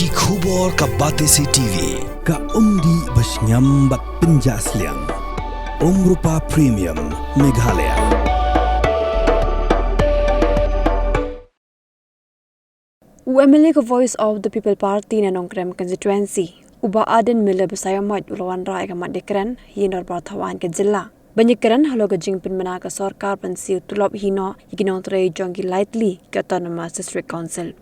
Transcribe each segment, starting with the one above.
Ki khubor ka Batesi TV ka umdi basnyam bat penjaslian Rupa Premium Meghalaya. UMLA ka Voice of the People Party na Nongkrem constituency uba aden mila basayamad ulawan rai ka Kren hinor Thawan ke jilla banyak Kren halo ka Jingpin mana ka Sorkar pan Siew Tulop hino iginontre jongi lightly ka autonomous district council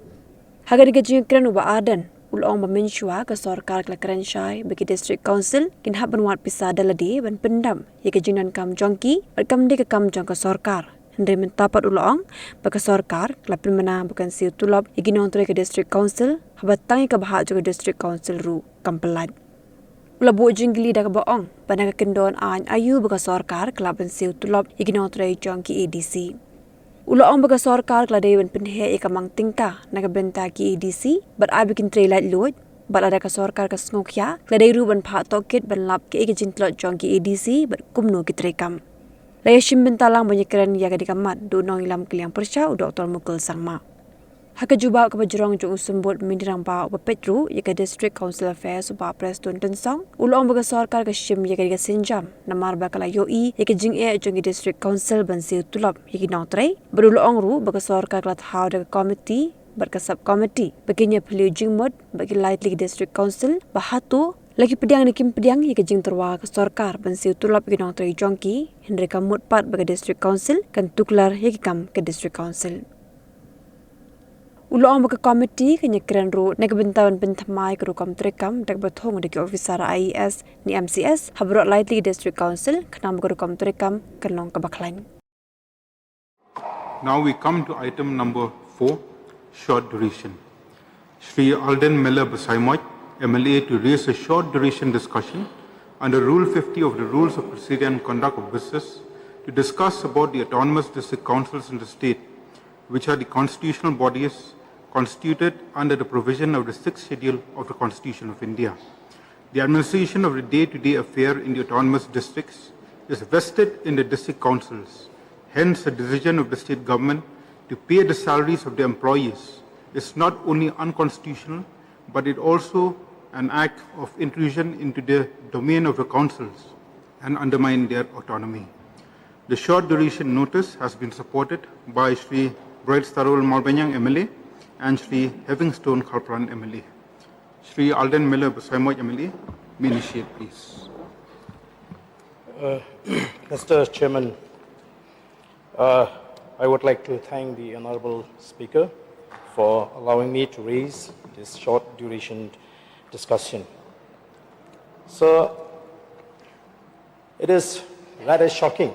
hagari ka Kren uba aden ulong bamenshua ka Sorkar ka Kren shai bagi district council kin haban wat pisada ladi ban pendam ye ka jinan kam jongki kam de ka kam jong ka Sorkar Henry mentapat ulong baka Sorkar klapin mana bukan Siew Tulop iginontre ke district council habatang ka bahag juga district council ru kampelat ulabu jingli da ka baong pada ka kendon an ayu baka Sorkar klapan Siew Tulop iginontre jongki ADC ulong baka Sorkar kladewan penhe ikamang tingka na ka benta ki ADC but abikin trailat load but ada ka Sorkar ka snokya kladairu ban pha tokit ban lap ke Jingtyrwa jongki ADC but kumno kitrekam Layashim bentalang banyak Kren ya ka dikamat do nong ilam kiliang persya u Dr. Mukul Sangma. Haka juba ka bajurong jung usumbot mindirang pa u Petru ya ka District Council Affairs u pa Preston Tensong ulong baga Sorkar ka shim ya ka sinjam namar ba kala yoi ya ka jing e jung District Council ban Siew Tulop ya ki notray berulong ru baga Sorkar ka Thaw da Komiti berka sub committee baginya peliu jingmod bagi lightly District Council bahatu lagi Pdiang nikim Pdiang hingga Jingtyrwa ke Sorkar ban Siew Tulop ke notray jongki Henry kam mutpat bagi District Council kan tuklar hingga kam ke District Council. Ulong bagi komiti kenya Kren ru nak bentawan bentamai ke rukam trekam dak bathong deki officer IES ni MCS habrot lightly District Council kenam bagi rukam trekam kenong ke Baklan. Now we come to item number 4, short duration. Shri Alden Miller Basaimoy MLA to raise a short duration discussion under Rule 50 of the Rules of Procedure and Conduct of Business to discuss about the autonomous district councils in the state, which are the constitutional bodies constituted under the provision of the 6th schedule of the Constitution of India. The administration of the day-to-day affair in the autonomous districts is vested in the district councils. Hence, the decision of the state government to pay the salaries of the employees is not only unconstitutional, but it also an act of intrusion into the domain of the councils and undermine their autonomy. The short duration notice has been supported by Shri Bright Starol Malbanyang MLA and Shri Havingstone Khalpran MLA. Shri Alden Miller Basaimoy MLA, may initiate please. Mr. Chairman, I would like to thank the Honorable Speaker for allowing me to raise this short duration discussion. So, it is rather shocking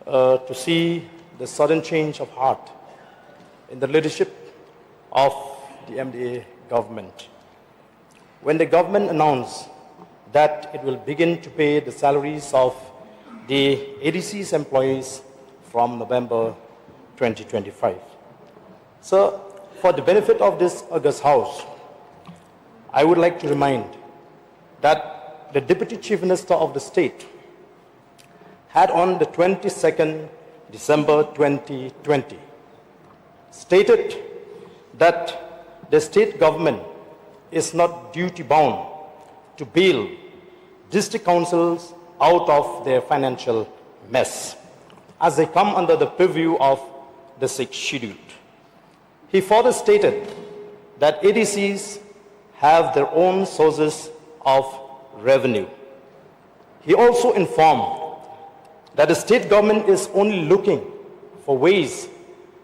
to see the sudden change of heart in the leadership of the MDA government. When the government announced that it will begin to pay the salaries of the ADC's employees from November 2025. So, for the benefit of this August House, I would like to remind that the Deputy Chief Minister of the state had on the 22nd December 2020 stated that the state government is not duty bound to bail district councils out of their financial mess as they come under the purview of the 6th schedule. He further stated that ADCs have their own sources of revenue. He also informed that the state government is only looking for ways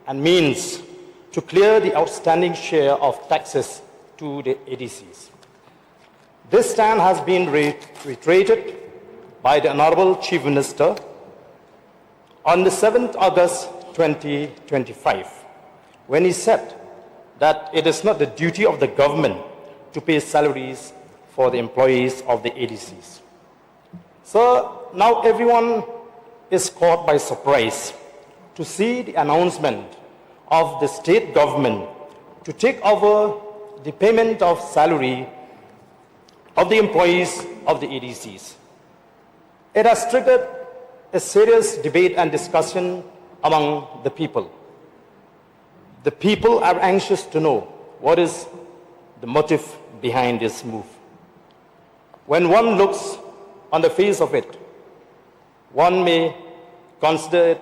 and means to clear the outstanding share of taxes to the ADCs. This stand has been reiterated by the Honorable Chief Minister on the 7th August 2025, when he said that it is not the duty of the government to pay salaries for the employees of the ADCs. So now everyone is caught by surprise to see the announcement of the state government to take over the payment of salary of the employees of the ADCs. It has triggered a serious debate and discussion among the people. The people are anxious to know what is the motive behind this move. When one looks on the face of it, one may consider it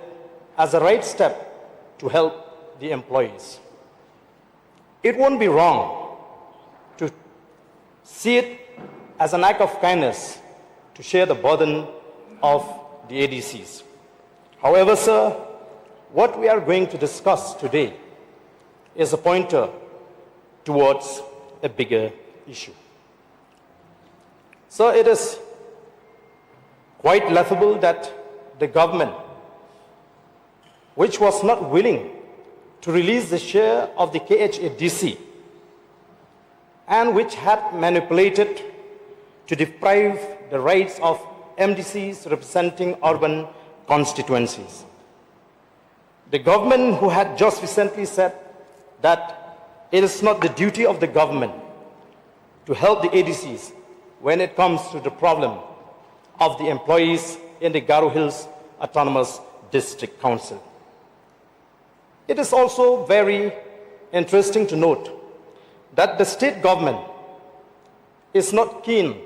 as a right step to help the employees. It won't be wrong to see it as an act of kindness to share the burden of the ADCs. However, sir, what we are going to discuss today is a pointer towards a bigger issue. So it is quite laughable that the government, which was not willing to release the share of the KHADC and which had manipulated to deprive the rights of MDCs representing urban constituencies. The government who had just recently said that it is not the duty of the government to help the ADCs when it comes to the problem of the employees in the Garo Hills Autonomous District Council. It is also very interesting to note that the state government is not keen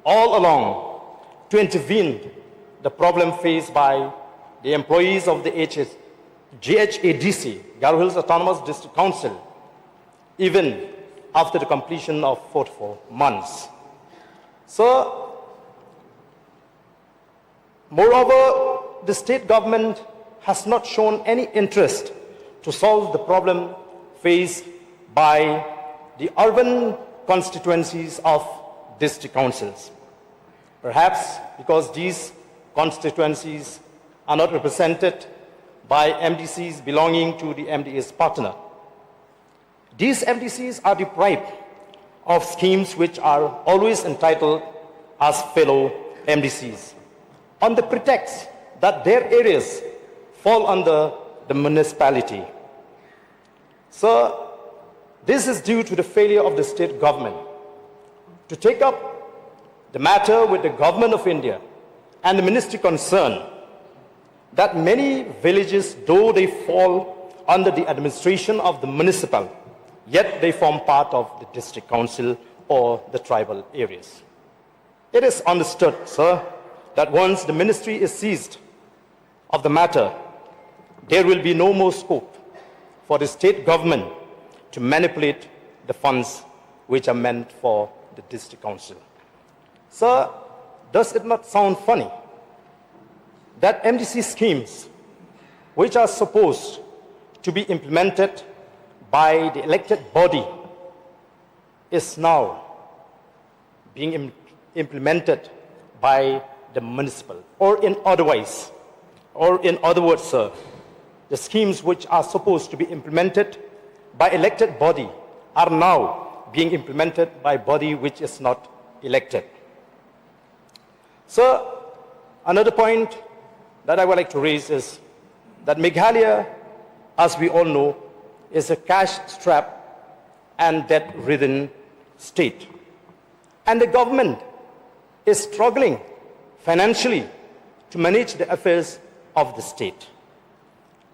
all along to intervene the problem faced by the employees of the GHADC, Garo Hills Autonomous District Council, even after the completion of 44 months. So, moreover, the state government has not shown any interest to solve the problem faced by the urban constituencies of district councils. Perhaps because these constituencies are not represented by MDCs belonging to the MDA's partner. These MDCs are deprived of schemes which are always entitled as fellow MDCs, on the pretext that their areas fall under the municipality. So, this is due to the failure of the state government to take up the matter with the government of India and the ministry concerned that many villages, though they fall under the administration of the municipal, yet they form part of the district council or the tribal areas. It is understood, sir, that once the ministry is seized of the matter, there will be no more scope for the state government to manipulate the funds which are meant for the district council. Sir, does it not sound funny that MDC schemes, which are supposed to be implemented by the elected body, is now being implemented by the municipal? Or in other words, sir, the schemes which are supposed to be implemented by elected body are now being implemented by body which is not elected. So, another point that I would like to raise is that Meghalaya, as we all know, is a cash-strapped and debt-ridden state. And the government is struggling financially to manage the affairs of the state.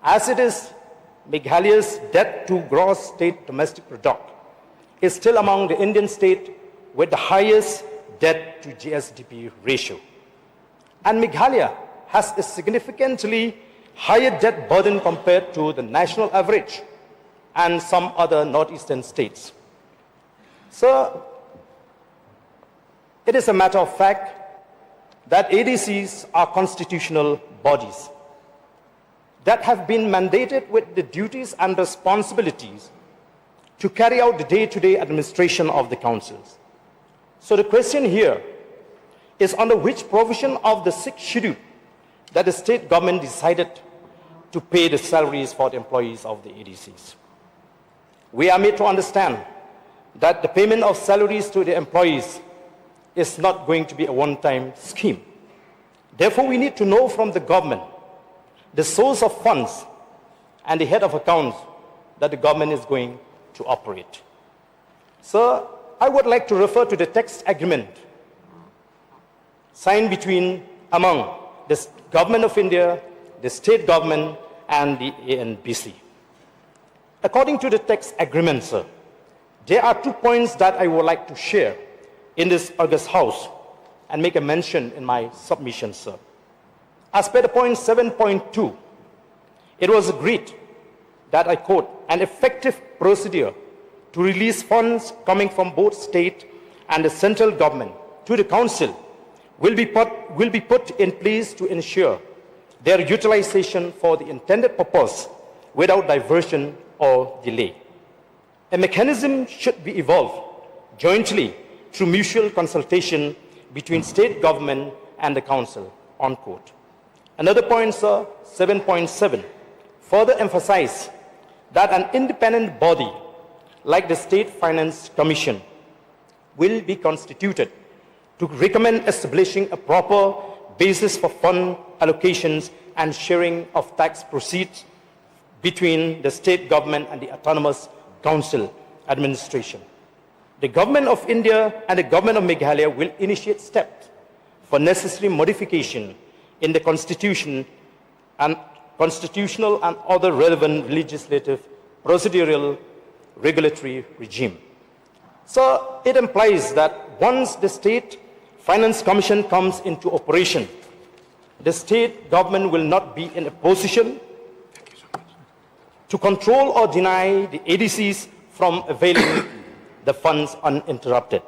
As it is, Meghalaya's debt to gross state domestic product is still among the Indian states with the highest debt to GSDP ratio. And Meghalaya has a significantly higher debt burden compared to the national average and some other northeastern states. So, it is a matter of fact that ADCs are constitutional bodies that have been mandated with the duties and responsibilities to carry out the day-to-day administration of the councils. So the question here is under which provision of the 6th schedule that the state government decided to pay the salaries for the employees of the ADCs. We are made to understand that the payment of salaries to the employees is not going to be a one-time scheme. Therefore, we need to know from the government the source of funds and the head of accounts that the government is going to operate. So, I would like to refer to the text agreement signed among the government of India, the state government, and the ANBC. According to the text agreement, sir, There are 2 points that I would like to share in this August House and make a mention in my submission, sir. As per the point 7.2, it was agreed that, I quote, an effective procedure to release funds coming from both state and the central government to the council will be put in place to ensure their utilization for the intended purpose without diversion or delay. A mechanism should be evolved jointly through mutual consultation between state government and the council, unquote. Another point, sir, 7.7, further emphasize that an independent body like the State Finance Commission will be constituted to recommend establishing a proper basis for fund allocations and sharing of tax proceeds between the state government and the autonomous council administration. The government of India and the government of Meghalaya will initiate steps for necessary modification in the constitution and constitutional and other relevant legislative, procedural, regulatory regime. So it implies that once the State Finance Commission comes into operation, the state government will not be in a position to control or deny the ADCs from availing the funds uninterrupted.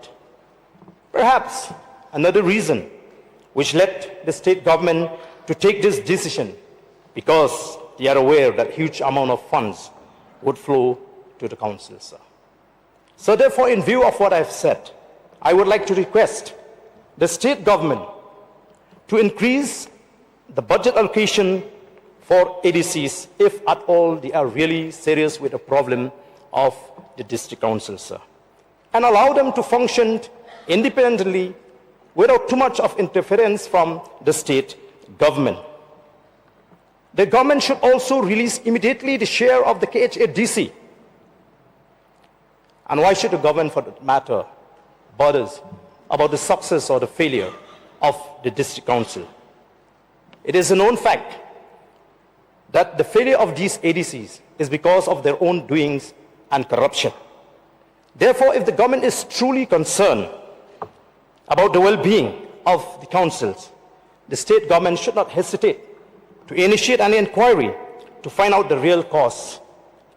Perhaps another reason which led the state government to take this decision because they are aware that huge amount of funds would flow to the council, sir. So therefore, in view of what I've said, I would like to request the state government to increase the budget allocation for ADCs if at all they are really serious with the problem of the district council, sir, and allow them to function independently without too much of interference from the state government. The government should also release immediately the share of the KHADC. And why should the government, for that matter, bothers about the success or the failure of the district council? It is a known fact that the failure of these ADCs is because of their own doings and corruption. Therefore, if the government is truly concerned about the well-being of the councils, the state government should not hesitate to initiate an inquiry to find out the real cause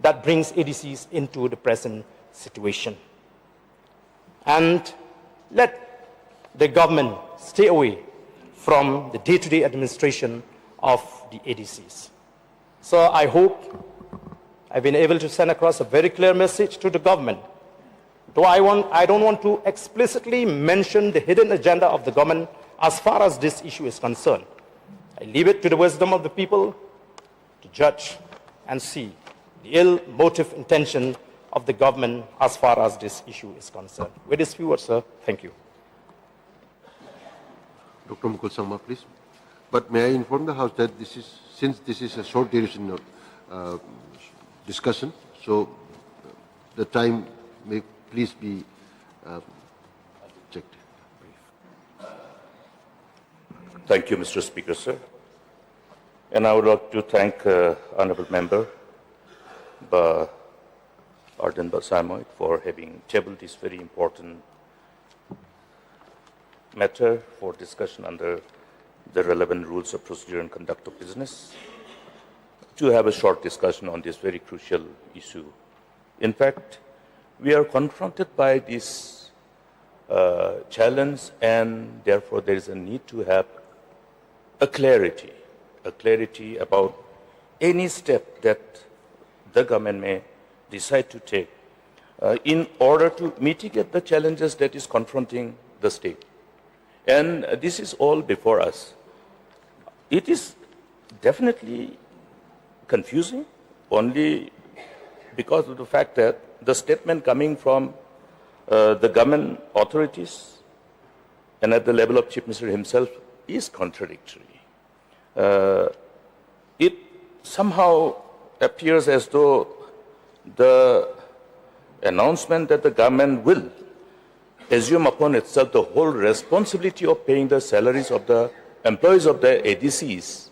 that brings ADCs into the present situation. And let the government stay away from the day-to-day administration of the ADCs. So I hope I've been able to send across a very clear message to the government. Though I don't want to explicitly mention the hidden agenda of the government as far as this issue is concerned. I leave it to the wisdom of the people to judge and see the ill motive intention of the government as far as this issue is concerned. With this few words, sir, thank you. Dr. Mukul Sangma, please. But may I inform the House that since this is a short duration of discussion, so the time may please be checked. Thank you, Mr. Speaker, sir. And I would like to thank Honourable Member Arden Basamoit for having tabled this very important matter for discussion under the relevant rules of procedure and conduct of business, to have a short discussion on this very crucial issue. In fact, we are confronted by this challenge, and therefore there is a need to have a clarity about any step that the government may decide to take in order to mitigate the challenges that is confronting the state. And this is all before us. It is definitely confusing only because of the fact that the statement coming from the government authorities and at the level of Chief Minister himself is contradictory. It somehow appears as though the announcement that the government will assume upon itself the whole responsibility of paying the salaries of the employees of the ADCs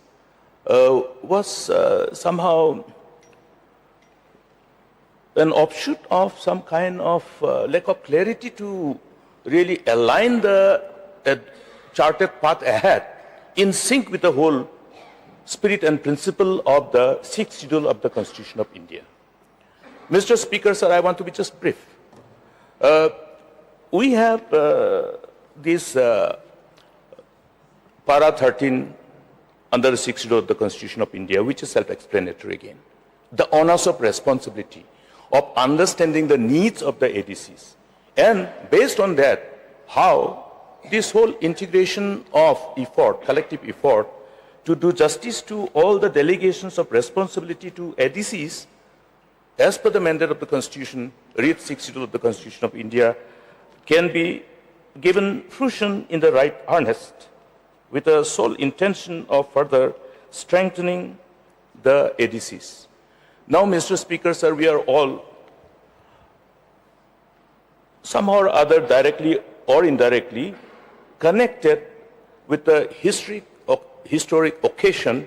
was somehow an offshoot of some kind of lack of clarity to really align the charted path ahead in sync with the whole spirit and principle of the sixth schedule of the Constitution of India. Mr. Speaker, sir, I want to be just brief. We have this para 13 under the sixth schedule of the Constitution of India, which is self-explanatory again. The onus of responsibility of understanding the needs of the ADCs. And based on that, how this whole integration of effort, collective effort, to do justice to all the delegations of responsibility to ADCs, as per the mandate of the Constitution, read 6 schedule of the Constitution of India, can be given fruition in the right earnest, with the sole intention of further strengthening the ADCs. Now, Mr. Speaker, sir, we are all somehow or other, directly or indirectly, connected with the historic occasion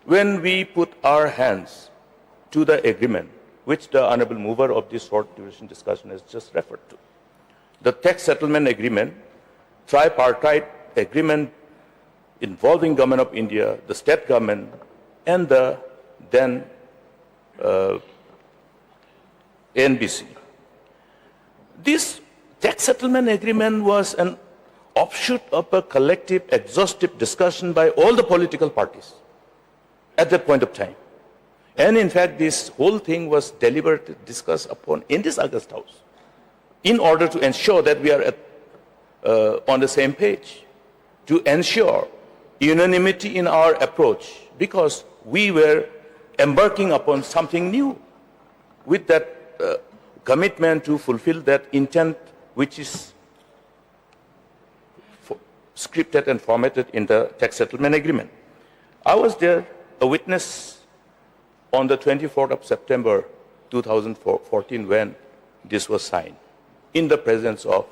when we put our hands to the agreement which the honorable mover of this short duration discussion has just referred to. The tax settlement agreement, tripartite agreement involving Government of India, the state government, and the then NBC. This tax settlement agreement was an offshoot of a collective, exhaustive discussion by all the political parties at that point of time. And in fact, this whole thing was deliberately discussed upon in this August House in order to ensure that we are on the same page, to ensure unanimity in our approach, because we were embarking upon something new with that commitment to fulfill that intent which is scripted and formatted in the tax settlement agreement. I was there, a witness, on the 24th of September 2014 when this was signed, in the presence of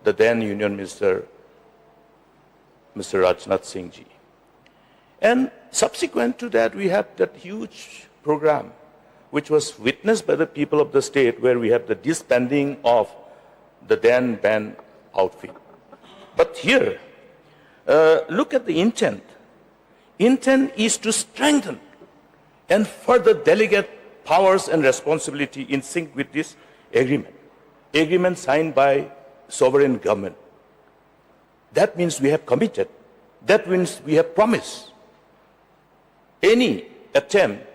the then Union Minister, Mr. Rajnath Singh ji. And subsequent to that, we have that huge program which was witnessed by the people of the state, where we have the disbanding of the then band outfit. But here, look at the intent. Intent is to strengthen and further delegate powers and responsibility in sync with this agreement. Agreement signed by sovereign government. That means we have committed. That means we have promised. Any attempt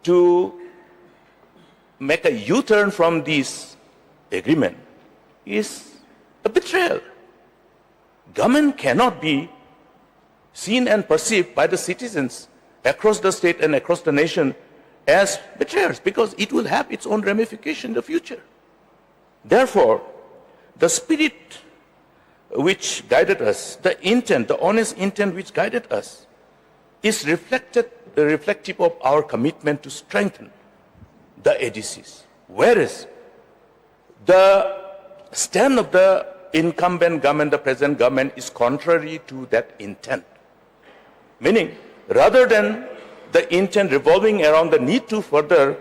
to make a U-turn from this agreement is a betrayal. Government cannot be seen and perceived by the citizens across the state and across the nation as betrayers, because it will have its own ramification in the future. Therefore, the spirit which guided us, the intent, the honest intent which guided us, is reflective of our commitment to strengthen the ADCs. Whereas the stand of the incumbent government, the present government, is contrary to that intent. Meaning, rather than the intent revolving around the need to further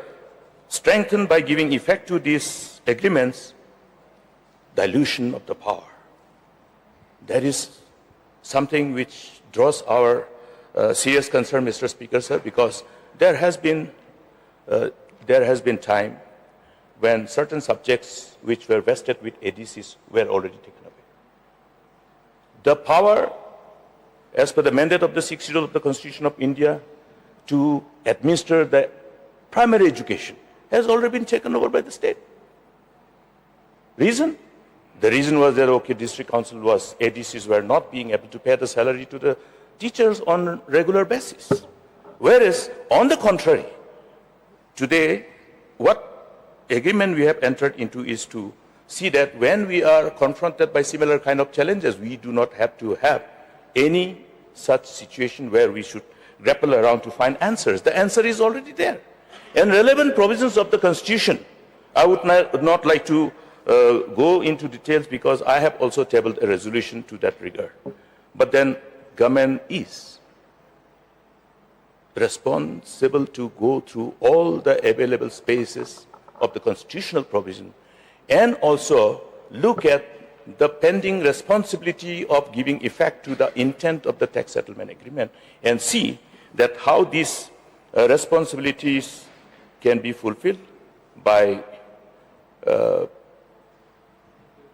strengthen by giving effect to these agreements, dilution of the power. That is something which draws our serious concern, Mr. Speaker, sir, because there has been time when certain subjects which were vested with ADCs were already taken away. The power, as per the mandate of the 6th schedule of the Constitution of India, to administer the primary education has already been taken over by the state. Reason? The reason was that, okay, district council was, ADCs were not being able to pay the salary to the teachers on a regular basis. Whereas, on the contrary, today, what agreement we have entered into is to see that when we are confronted by similar kind of challenges, we do not have to have any such situation where we should grapple around to find answers. The answer is already there. And relevant provisions of the Constitution, I would not like to go into details because I have also tabled a resolution to that regard. But then government is responsible to go through all the available spaces of the constitutional provision, and also look at the pending responsibility of giving effect to the intent of the tax settlement agreement, and see that how these responsibilities can be fulfilled by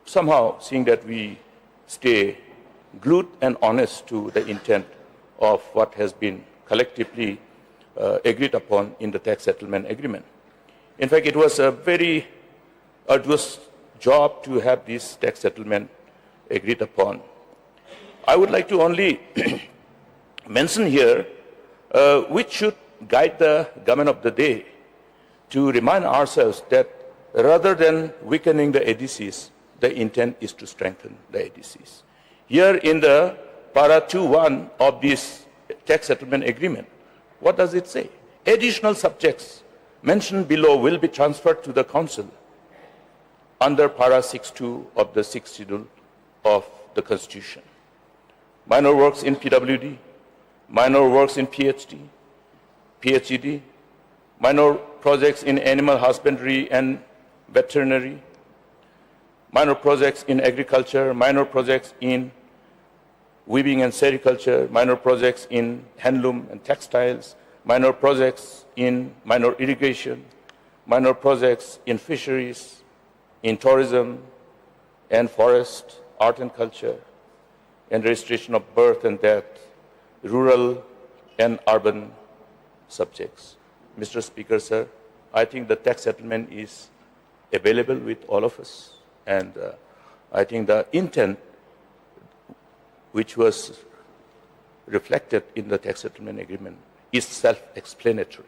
somehow seeing that we stay glued and honest to the intent of what has been collectively agreed upon in the tax settlement agreement. In fact, it was a very arduous job to have this tax settlement agreed upon. I would like to only mention here which should guide the government of the day to remind ourselves that rather than weakening the ADCs, the intent is to strengthen the ADCs. Here in the para 2.1 of this tax settlement agreement, what does it say? Additional subjects mentioned below will be transferred to the Council under para 6.2 of the 6th schedule of the Constitution. Minor works in PWD, minor works in PhD, PhD, minor projects in animal husbandry and veterinary, minor projects in agriculture, minor projects in weaving and sericulture, minor projects in handloom and textiles, minor projects in minor irrigation, minor projects in fisheries, in tourism and forest, art and culture, and registration of birth and death, rural and urban subjects. Mr. Speaker, sir, I think the tax settlement is available with all of us, and I think the intent which was reflected in the tax settlement agreement is self-explanatory.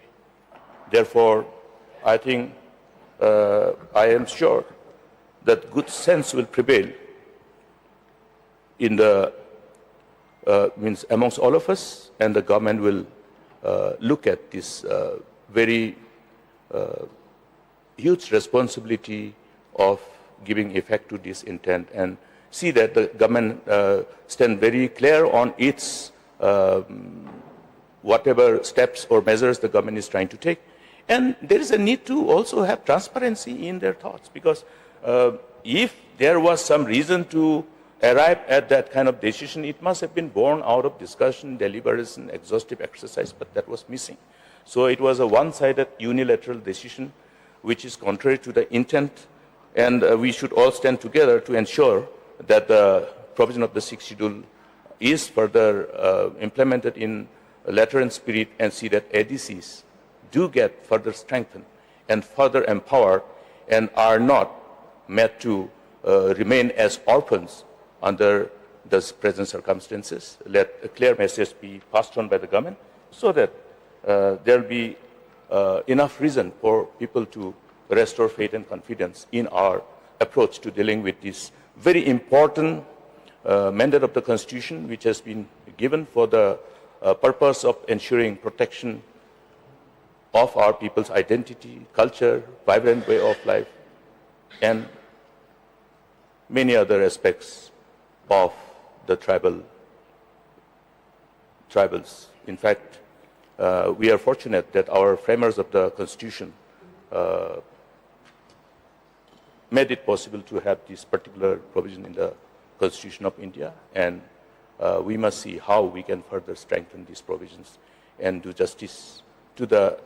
Therefore, I think I am sure that good sense will prevail in the means amongst all of us, and the government will look at this very huge responsibility of giving effect to this intent, and see that the government stand very clear on its whatever steps or measures the government is trying to take. And there is a need to also have transparency in their thoughts, because if there was some reason to arrive at that kind of decision, it must have been born out of discussion, deliberation, exhaustive exercise, but that was missing. So it was a one-sided unilateral decision which is contrary to the intent, and we should all stand together to ensure that the provision of the 6th schedule is further implemented in letter and spirit, and see that ADCs do get further strengthened and further empowered, and are not made to remain as orphans under the present circumstances. Let a clear message be passed on by the government, so that there will be enough reason for people to restore faith and confidence in our approach to dealing with this very important mandate of the Constitution, which has been given for the purpose of ensuring protection of our people's identity, culture, vibrant way of life, and many other aspects of the tribals. In fact, we are fortunate that our framers of the Constitution made it possible to have this particular provision in the Constitution of India, and we must see how we can further strengthen these provisions and do justice to the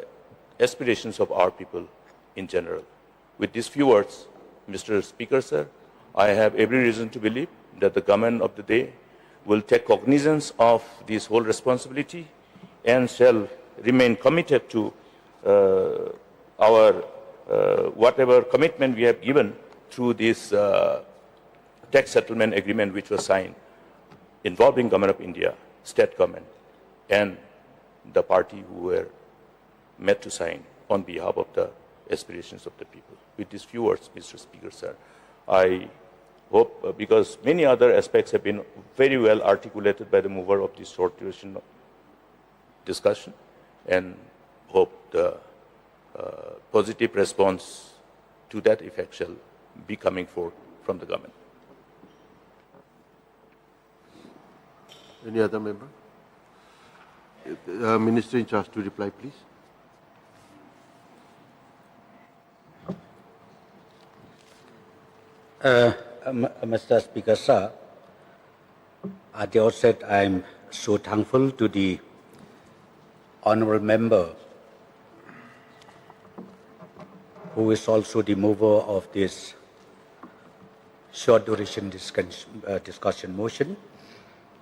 aspirations of our people in general. With these few words, Mr. Speaker, sir, I have every reason to believe that the government of the day will take cognizance of this whole responsibility and shall remain committed to our whatever commitment we have given through this tax settlement agreement which was signed involving Government of India, state government, and the party who were made to sign on behalf of the aspirations of the people. With these few words, Mr. Speaker, sir, I hope, because many other aspects have been very well articulated by the mover of this short duration discussion, and hope the positive response to that effect shall be coming forth from the government. Any other member? Minister in charge to reply, please. Mr. Speaker, sir, at the outset, I'm so thankful to the honourable member who is also the mover of this short duration discussion motion,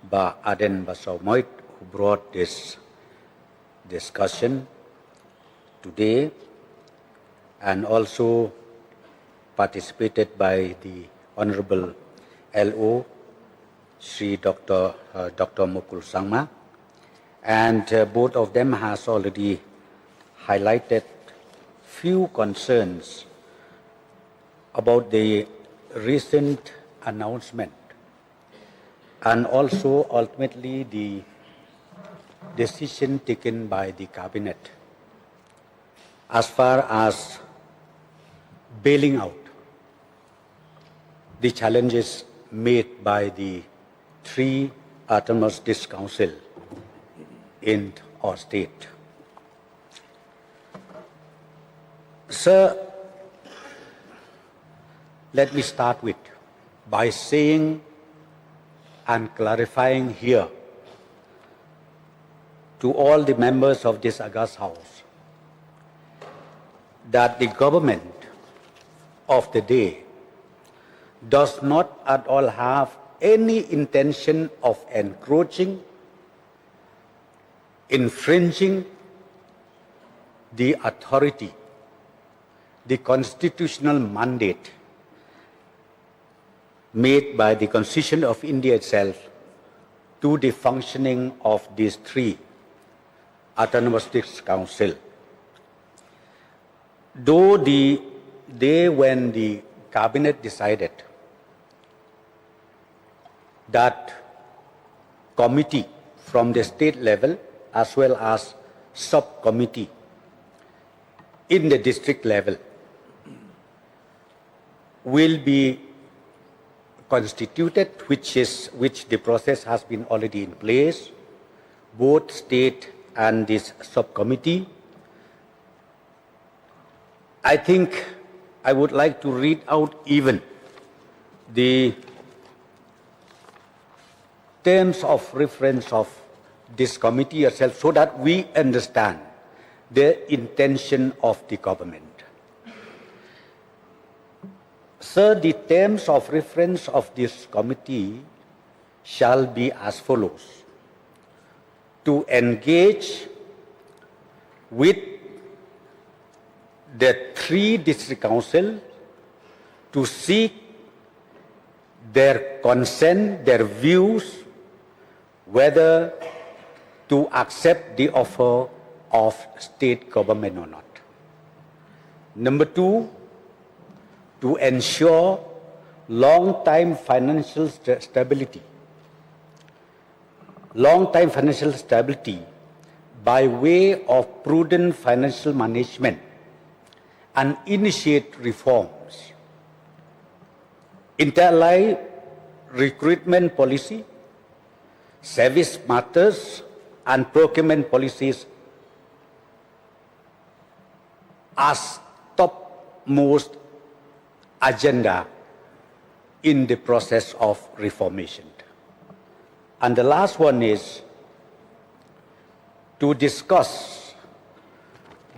by Aden Basaumoit, who brought this discussion today, and also participated by the Honourable LO, Sri Dr. Mukul Sangma, and both of them has already highlighted few concerns about the recent announcement and also ultimately the decision taken by the cabinet as far as bailing out the challenges made by the three autonomous district council in our state. Sir, let me start with by saying and clarifying here to all the members of this August House that the government of the day does not at all have any intention of encroaching, infringing the authority, the constitutional mandate made by the Constitution of India itself to the functioning of these three autonomous district council. Though when the cabinet decided that committee from the state level as well as subcommittee in the district level will be constituted, which the process has been already in place, both state and this subcommittee. I think I would like to read out even the terms of reference of this committee itself so that we understand the intention of the government. Sir, the terms of reference of this committee shall be as follows: to engage with the three district council to seek their consent, their views, whether to accept the offer of state government or not. Number two, to ensure long-time financial stability. Long-time financial stability by way of prudent financial management and initiate reforms. Interline recruitment policy, service matters and procurement policies as topmost agenda in the process of reformation. And the last one is to discuss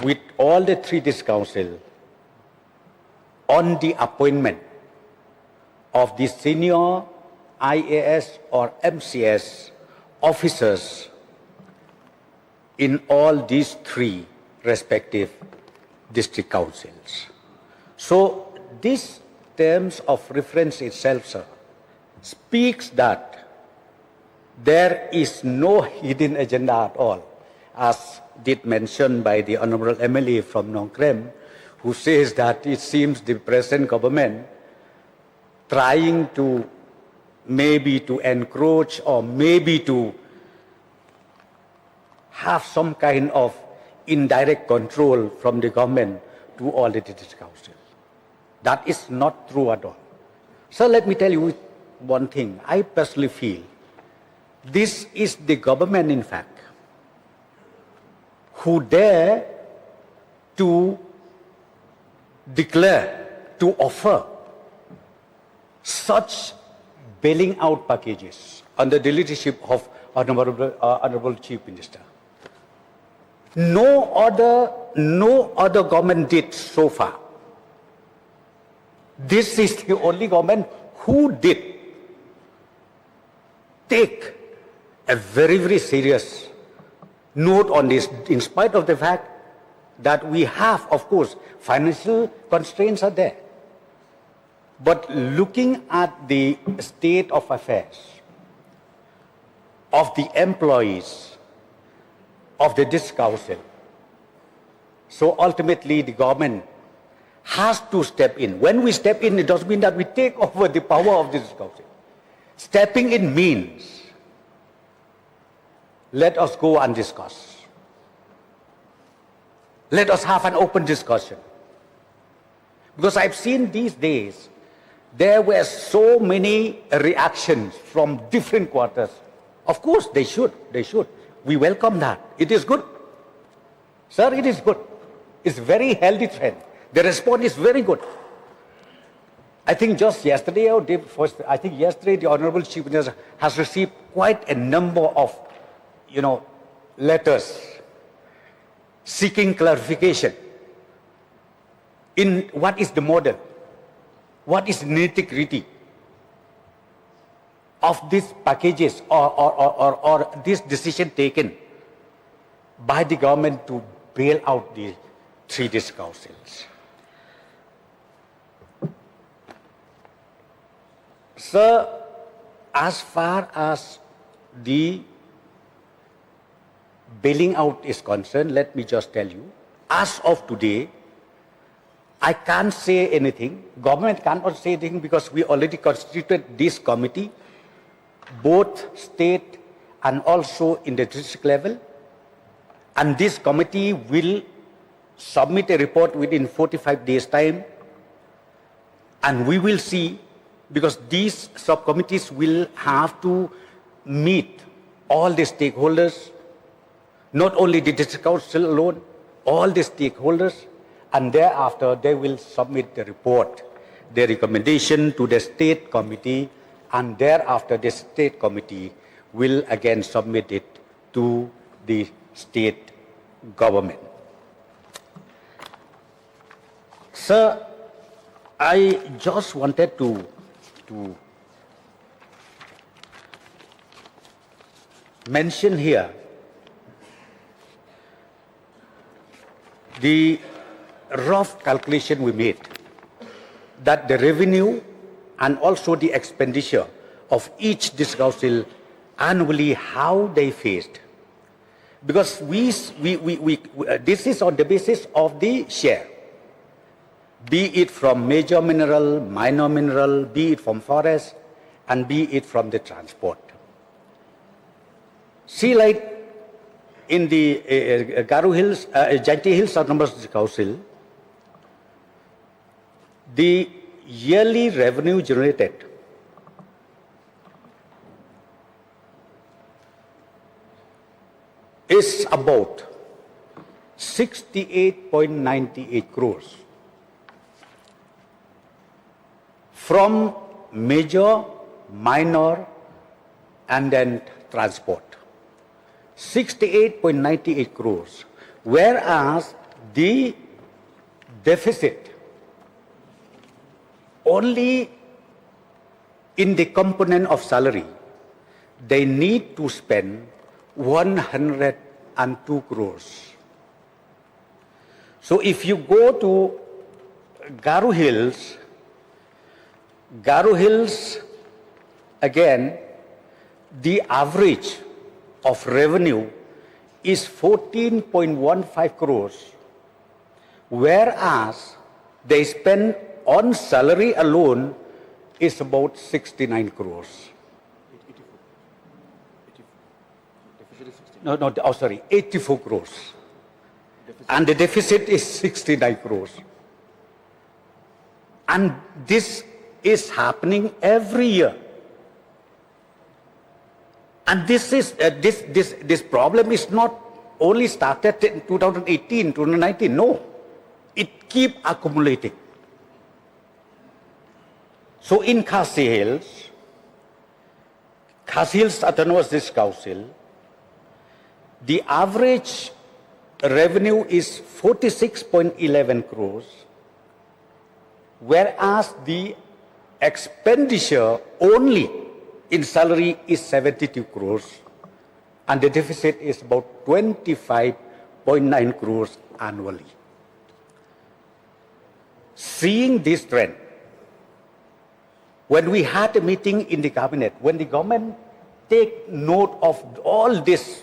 with all the three district council on the appointment of the senior IAS or MCS officers in all these three respective district councils. So this terms of reference itself, sir, speaks that there is no hidden agenda at all, as did mention by the Honourable MLA from Nong Krem, who says that it seems the present government trying to maybe to encroach or maybe to have some kind of indirect control from the government to all the district councils. That is not true at all. So let me tell you one thing. I personally feel this is the government, in fact, who dare to declare, to offer such bailing out packages under the leadership of Honorable Chief Minister. No other government did so far. This is the only government who did take a very, very serious note on this, in spite of the fact that we have, of course, financial constraints are there. But looking at the state of affairs of the employees of the District Council, so ultimately the government has to step in. When we step in, it doesn't mean that we take over the power of the District Council. Stepping in means, let us go and discuss. Let us have an open discussion. Because I've seen these days, there were so many reactions from different quarters. Of course, they should. We welcome that. It is good. Sir, it is good. It's very healthy trend. The response is very good. I think just yesterday or day before, I think yesterday the Honorable Chief Minister has received quite a number of, letters seeking clarification in what is the model, what is the nitty-gritty of these packages or this decision taken by the government to bail out the 3 district councils. Sir, as far as the bailing out is concerned, let me just tell you, as of today, I can't say anything. Government cannot say anything because we already constituted this committee, both state and also in the district level. And this committee will submit a report within 45 days' time. And we will see, because these subcommittees will have to meet all the stakeholders, not only the district council alone, all the stakeholders, and thereafter they will submit the report, their recommendation to the state committee, and thereafter the state committee will again submit it to the state government. Sir, I just wanted to mention here the rough calculation we made that the revenue and also the expenditure of each district council annually, how they faced. Because this is on the basis of the share, be it from major mineral, minor mineral, be it from forest, and be it from the transport. See, like in the Jingtyrwa Hills Autonomous District Council, the yearly revenue generated is about 68.98 crores from major, minor, and then transport. 68.98 crores, whereas the deficit only in the component of salary, they need to spend 102 crores. So if you go to Garo Hills, again, the average of revenue is 14.15 crores, whereas they spend on salary alone is about 69 crores. 84 crores. And the deficit is 69 crores. And this is happening every year. And this problem is not only started in 2018, 2019, no. It keeps accumulating. So in Khasi Hills Autonomous District Council, the average revenue is 46.11 crores, whereas the expenditure only in salary is 72 crores, and the deficit is about 25.9 crores annually. Seeing this trend, when we had a meeting in the cabinet, when the government take note of all this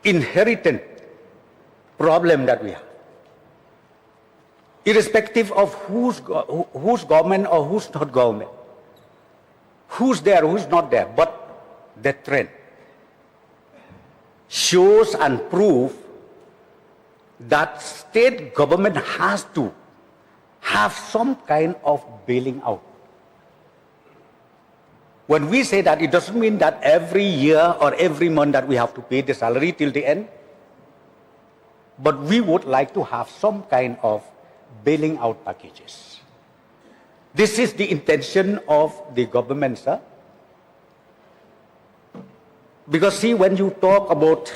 inherited problem that we have, irrespective of who's government or who's not government, who's there, who's not there, but the trend shows and proves that state government has to have some kind of bailing out. When we say that, it doesn't mean that every year or every month that we have to pay the salary till the end, but we would like to have some kind of bailing out packages. This is the intention of the government, sir. Because see, when you talk about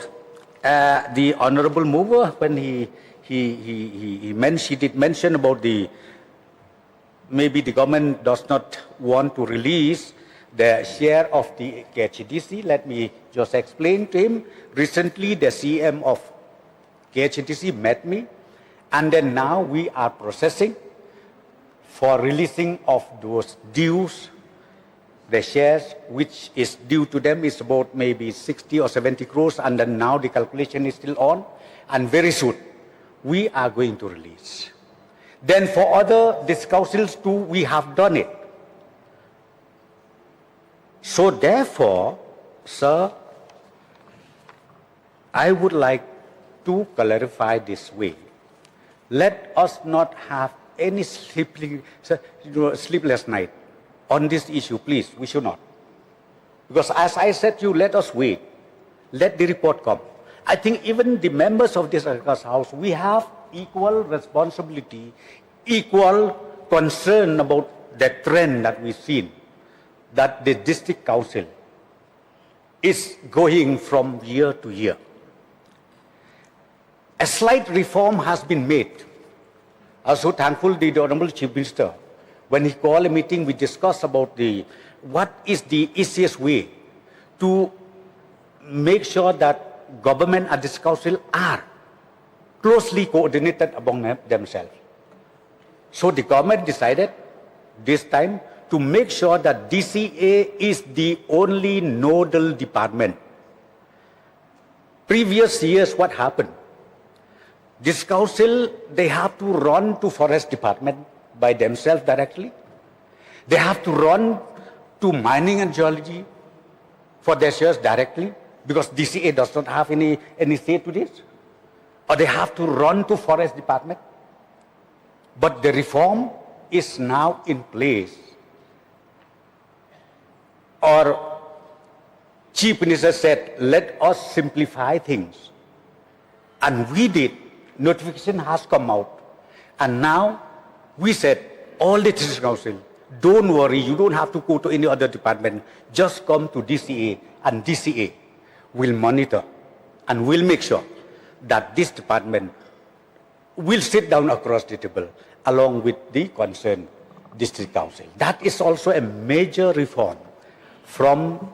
the honorable mover, when he did mention about maybe the government does not want to release the share of the KHDC. Let me just explain to him. Recently, the CM of KHDC met me, and then now we are processing for releasing of those dues. The shares which is due to them is about maybe 60 or 70 crores, and then now the calculation is still on, and very soon we are going to release. Then for other district councils too, we have done it. So therefore, sir, I would like to clarify this way. Let us not have any sleepless night on this issue, please. We should not. Because as I said to you, let us wait. Let the report come. I think even the members of this House, we have equal responsibility, equal concern about the trend that we've seen, that the district council is going from year to year. A slight reform has been made. I was so thankful to the Honorable Chief Minister. When he called a meeting, we discussed about what is the easiest way to make sure that government and this council are closely coordinated among themselves. So the government decided this time to make sure that DCA is the only nodal department. Previous years, what happened? This council, they have to run to forest department by themselves directly. They have to run to mining and geology for their shares directly, because DCA does not have any say to this. Or they have to run to forest department. But the reform is now in place. Our Chief Minister said, let us simplify things. And we did. Notification has come out. And now we said, all the district council, don't worry, you don't have to go to any other department. Just come to DCA, and DCA will monitor and will make sure that this department will sit down across the table along with the concerned district council. That is also a major reform from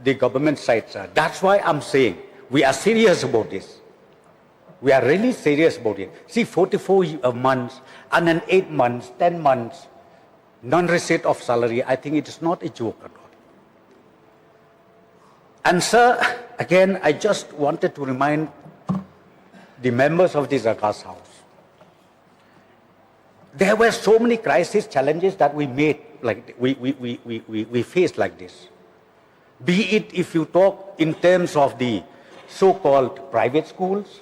the government side, sir. That's why I'm saying we are serious about this. We are really serious about it. See, 44 months, and then 8 months, 10 months, non-receipt of salary, I think it is not a joke at all. And sir, again, I just wanted to remind the members of this August House. There were so many crisis challenges that we made, like we faced like this. Be it if you talk in terms of the so-called private schools,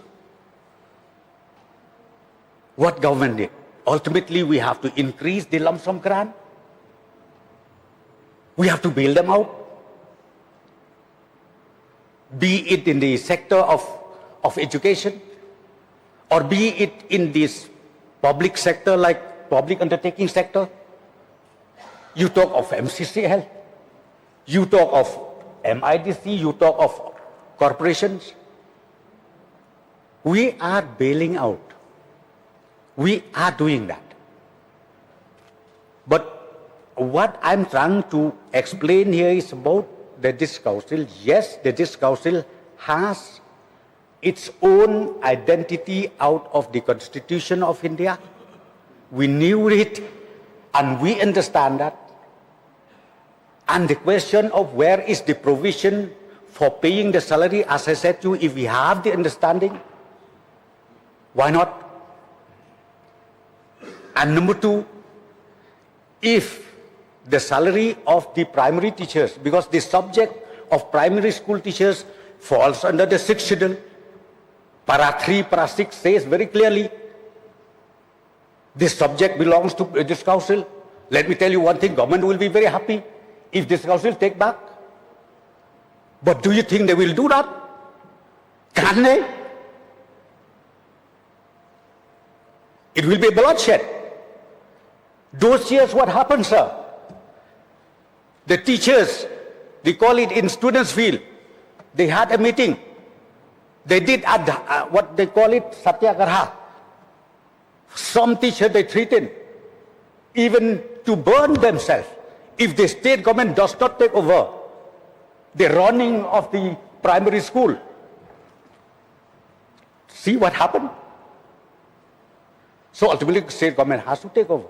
what government did? Ultimately, we have to increase the lump sum grant. We have to bail them out. Be it in the sector of education, or be it in this public sector like public undertaking sector, You talk of MCCL, you talk of MIDC, you talk of corporations. We are bailing out. We are doing that. But what I'm trying to explain here is about the District Council. Yes, the District Council has its own identity out of the Constitution of India. We knew it and we understand that. And the question of where is the provision for paying the salary, as I said to you, if we have the understanding, why not? And number two, if the salary of the primary teachers, because the subject of primary school teachers falls under the 6th schedule, para 3, para 6 says very clearly, this subject belongs to this council. Let me tell you one thing, government will be very happy if this council take back. But do you think they will do that? Can they? It will be bloodshed. Those years, what happened, sir? The teachers, they call it in students' field, they had a meeting. They did what they call it satyagraha. Some teachers they threatened even to burn themselves if the state government does not take over the running of the primary school. See what happened? So ultimately, the state government has to take over.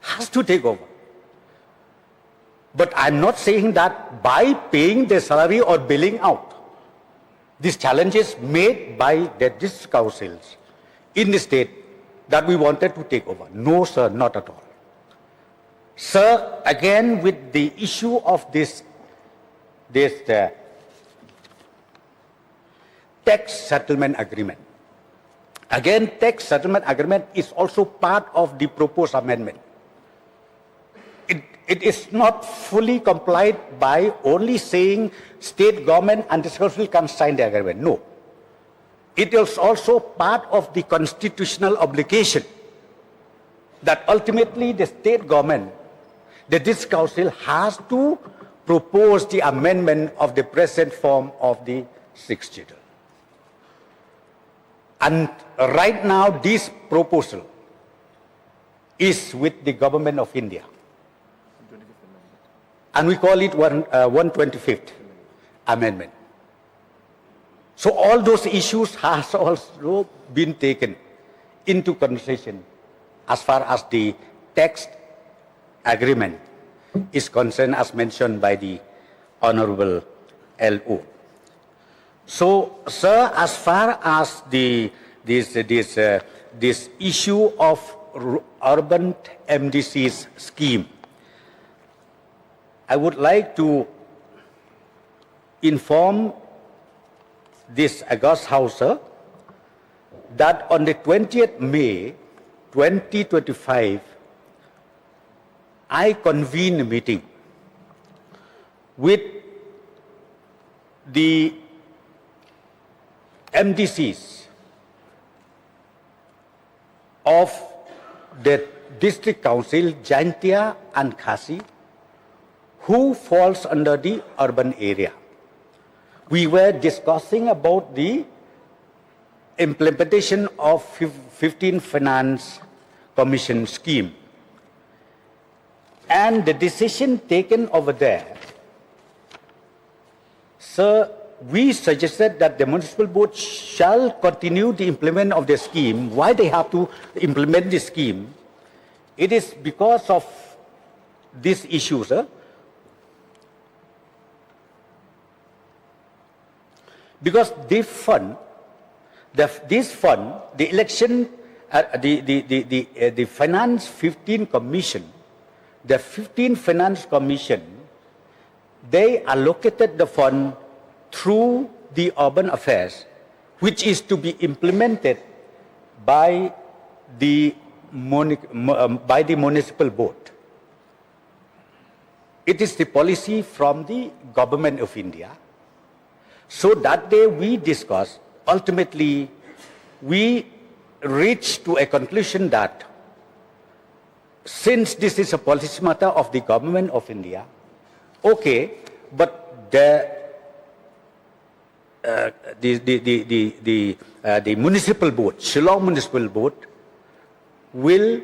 Has to take over. But I'm not saying that by paying the salary or billing out, these challenges made by the district councils in the state that we wanted to take over. No, sir, not at all. Sir, again with the issue of this tax settlement agreement. Again, tax settlement agreement is also part of the proposed amendment. It is not fully complied by only saying state government and the council can sign the agreement. No. It is also part of the constitutional obligation that ultimately the state government, the district council has to propose the amendment of the present form of the 6th schedule. And right now this proposal is with the government of India. And we call it 125th amendment. So all those issues has also been taken into consideration as far as the text agreement is concerned, as mentioned by the Honorable LO. So, sir, as far as this issue of urban MDC's scheme, I would like to inform this August House, sir, that on the 20th May 2025, I convened a meeting with the MDCs of the District Council, Jingtyrwa and Khasi, who falls under the urban area. We were discussing about the implementation of 15 Finance Commission scheme. And the decision taken over there, sir, we suggested that the municipal board shall continue the implement of the scheme. Why they have to implement the scheme? It is because of this issue, sir. Because this fund, the election, the Finance 15 Commission, the 15 Finance Commission, they allocated the fund through the urban affairs, which is to be implemented by the municipal board. It is the policy from the government of India. So that day we discussed, ultimately we reached to a conclusion that since this is a policy matter of the government of India, okay, but the municipal board, Shillong Municipal Board, will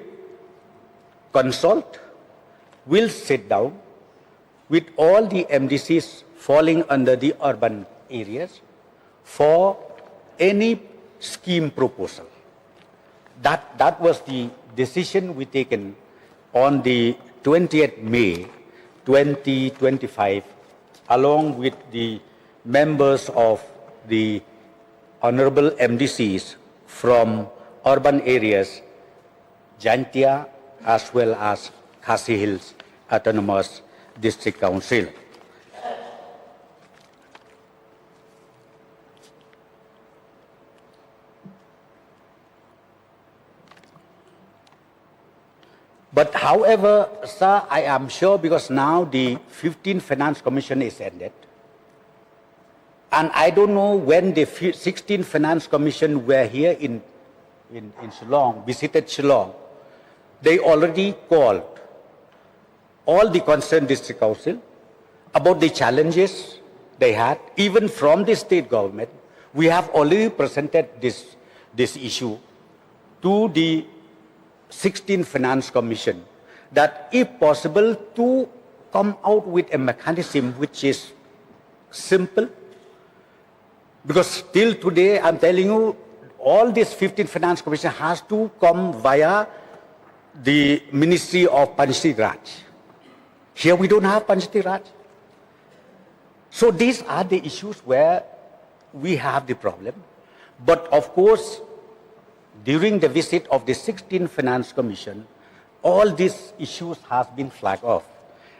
consult, will sit down with all the MDCs falling under the urban areas for any scheme proposal. That was the decision we taken on the 20th May 2025, along with the members of the honorable MDCs from urban areas, Jingtyrwa as well as Khasi Hills Autonomous District Council. But however, sir, I am sure because now the 15th Finance Commission is ended, and I don't know when the 16th Finance Commission were here in Shillong, visited Shillong, they already called all the concerned district council about the challenges they had, even from the state government. We have already presented this issue to the 16th Finance Commission, that if possible to come out with a mechanism which is simple, because till today I'm telling you, all this 15th Finance Commission has to come via the Ministry of Panchayati Raj. Here we don't have Panchayati Raj. So these are the issues where we have the problem. But of course, during the visit of the 16th Finance Commission, all these issues have been flagged off.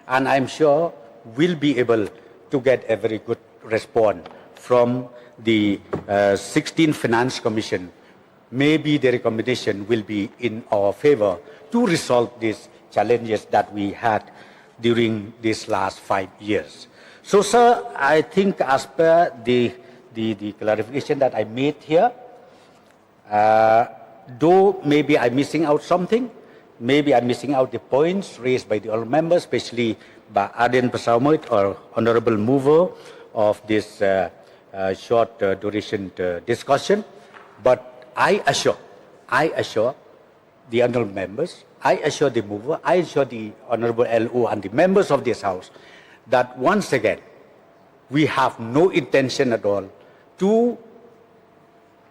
And I'm sure we'll be able to get a very good response from the 16th Finance Commission. Maybe the recommendation will be in our favor to resolve these challenges that we had during these last 5 years. So, sir, I think as per the clarification that I made here, though maybe I'm missing out something, maybe I'm missing out the points raised by the other members, especially by Aden Pasamoit, or honorable mover of this short duration discussion. But I assure the honorable members, I assure the mover, I assure the honorable LO and the members of this house that once again, we have no intention at all to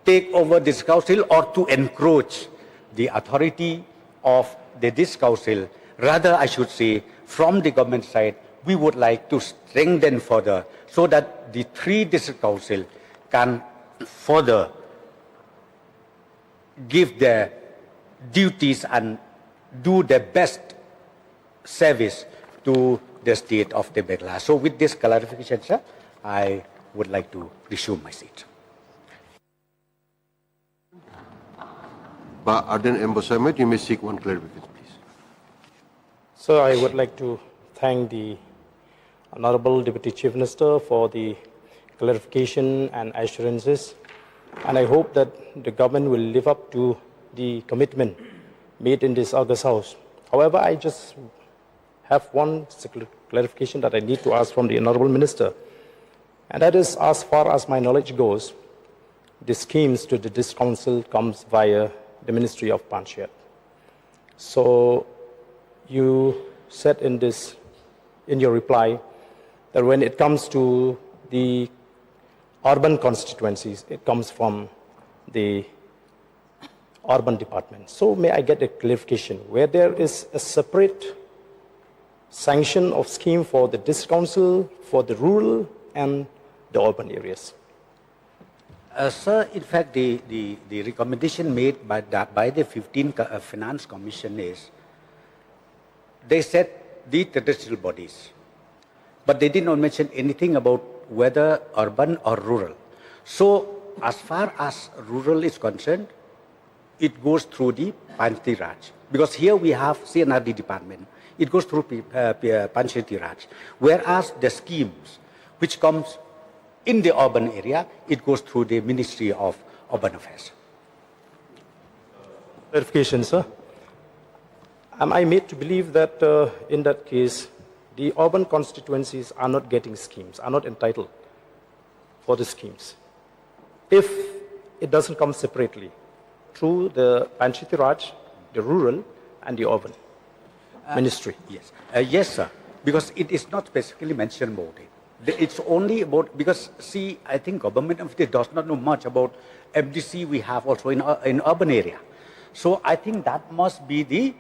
take over this council or to encroach the authority of this council. Rather, I should say, from the government side, we would like to strengthen further so that the 3 district council can further give their duties and do the best service to the state of the Bangladesh. So with this clarification, sir, I would like to resume my seat. But Arden Embosamet, you may seek one clarification, please. So I would like to thank the Honorable Deputy Chief Minister for the clarification and assurances, and I hope that the government will live up to the commitment made in this August House. However, I just have one clarification that I need to ask from the Honorable Minister, and that is, as far as my knowledge goes, the schemes to the District Council comes via the Ministry of Panchayat. So you said in your reply that when it comes to the urban constituencies, it comes from the urban department. So may I get a clarification where there is a separate sanction of scheme for the District Council, for the rural and the urban areas? Sir, in fact, the recommendation made by the 15th Finance Commission is, they said the traditional bodies, but they did not mention anything about whether urban or rural. So as far as rural is concerned, it goes through the Panchayati Raj. Because here we have CNRD department, it goes through Panchayati Raj. Whereas the schemes which comes in the urban area, it goes through the Ministry of Urban Affairs. Clarification, sir. Am I made to believe that in that case, the urban constituencies are not getting schemes, are not entitled for the schemes? If it doesn't come separately through the Panchayati Raj, the rural, and the urban ministry. Yes, yes, sir. Because it is not specifically mentioned about it. It's only about, because see, I think government of India does not know much about MDC we have also in urban area. So I think that must be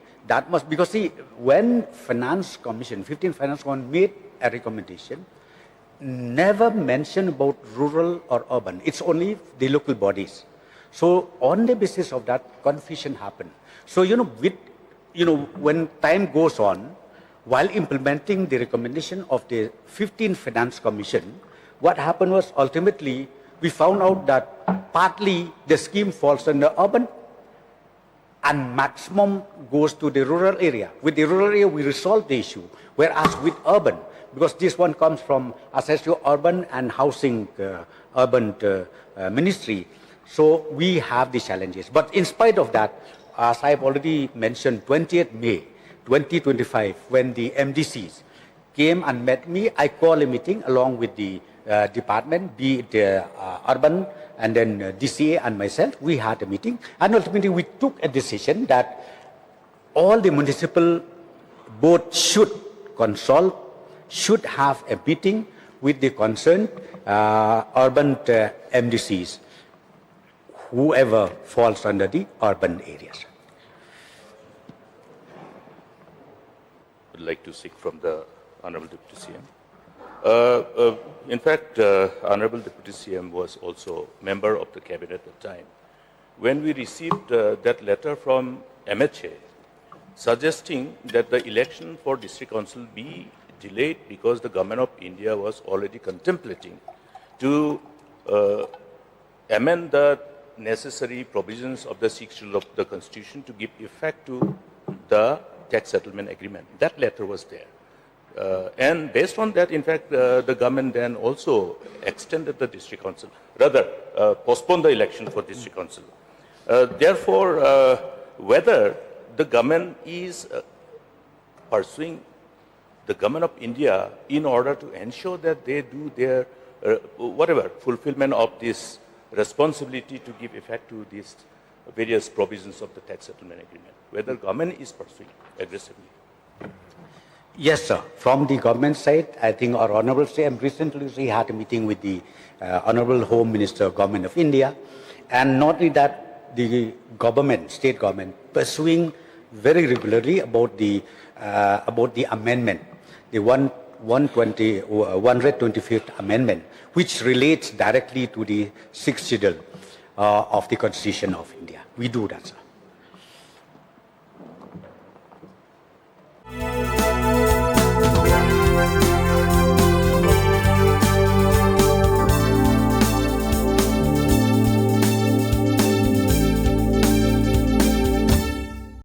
because see, when Finance Commission, 15 Finance Commission made a recommendation, never mentioned about rural or urban. It's only the local bodies. So on the basis of that, confusion happened. So, when time goes on, while implementing the recommendation of the 15 Finance Commission, what happened was ultimately we found out that partly the scheme falls under urban and maximum goes to the rural area. With the rural area, we resolve the issue, whereas with urban, because this one comes from SSU Urban and Housing Urban Ministry, so we have the challenges. But in spite of that, as I've already mentioned, 20th May 2025, when the MDCs came and met me, I called a meeting along with the department, be it urban and then DCA and myself. We had a meeting, and ultimately we took a decision that all the municipal boards should consult, should have a meeting with the concerned urban MDCs, whoever falls under the urban areas. Would like to seek from the Honorable Deputy CM. In fact, Honorable Deputy CM was also member of the cabinet at the time. When we received that letter from MHA suggesting that the election for district council be delayed because the government of India was already contemplating to amend the necessary provisions of the 6th schedule of the Constitution to give effect to the tax settlement agreement. That letter was there. And based on that, in fact, the government then also extended the district council, rather postponed the election for district council. Therefore, whether the government is pursuing the government of India in order to ensure that they do their fulfillment of this responsibility to give effect to these various provisions of the tax settlement agreement, whether government is pursuing aggressively. Yes, sir. From the government side, I think our Honorable CM recently had a meeting with the Honorable Home Minister, Government of India, and not only that, the government, state government, pursuing very regularly about the amendment, the 125th amendment, which relates directly to the 6th schedule of the Constitution of India. We do that, sir.